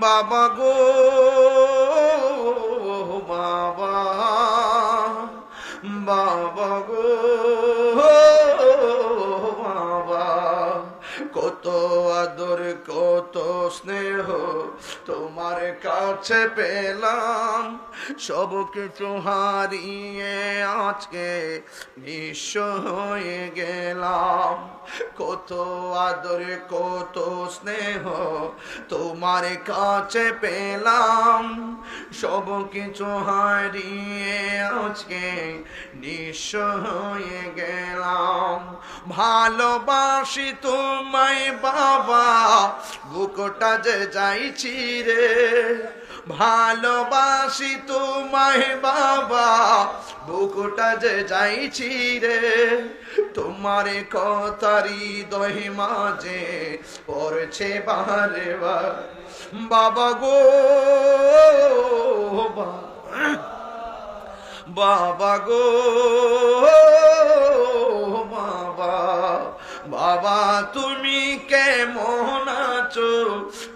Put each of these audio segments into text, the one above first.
বাবা গো বাবা, বাবা গো বাবা, কত আদর কত স্নেহ তোমার কাছে পেলাম, সব কিছু হারিয়ে আজকে নিঃস্ব হয়ে গেলাম। কত আদর কত স্নেহ তোমার কাছে পেলাম, সব কিছু হারিয়ে আজকে নিঃস্ব হয়ে গেলাম। ভালোবাসি তোমায় বাবা, বুকটা যে যাইছি রে, ভালোবাসি তোমায় বাবা, বুকটা যে যাইছি রে, তোমার কথারি দহি মাঝে পড়ছে বারে বার। বাবা গো বাবা গো বাবা, বাবা তুমি কেমন আছো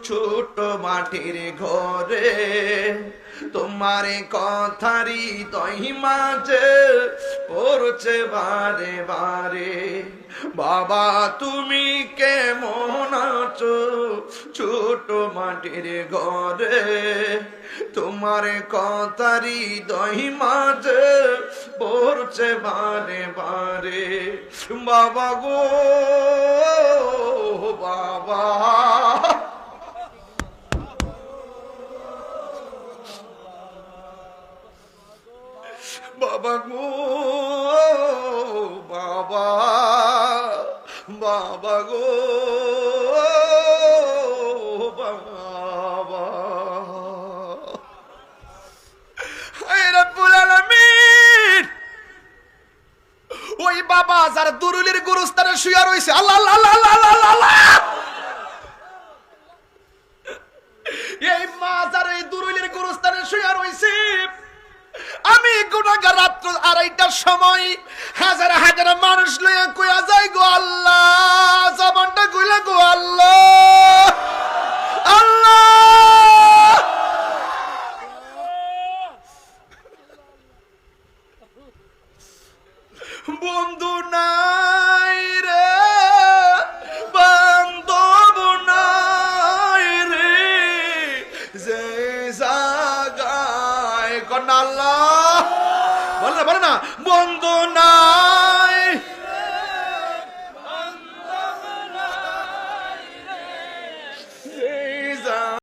ছোট মাটির ঘরে, তোমার কথারি দহি মাঝে পড়ছে বারে বারে। বাবা তুমি কেমন আছো ছোট মাটির ঘরে, তোমার কথারি দহি মাঝে পড়ছে বারে বারে। বাবা গো বাবা, বাবা গো বাবা, বাবা গো বাবা। হে রব্বুল আলামিন, ওই বাবা যার দুরুলির গুরুস্থানে শুয়ে রয়েছে, আল্লাহ আল্লাহ আল্লাহ আল্লাহ আল্লাহ, এই মা যার এই দুরুলির গুরুস্থানে শুয়ে রয়েছে, আমি গুনাহগার রাত্র 2:30টার সময় হাজার হাজার মানুষ লইয়া কইয়া যাই গো আল্লাহ, জবানটা কইলা গো আল্লাহ আল্লাহ। বন্ধু নাই রে, বান্ধব নাই রে, যে জাগায় কন্যা আল্লাহ বলে না বন্ধু নাই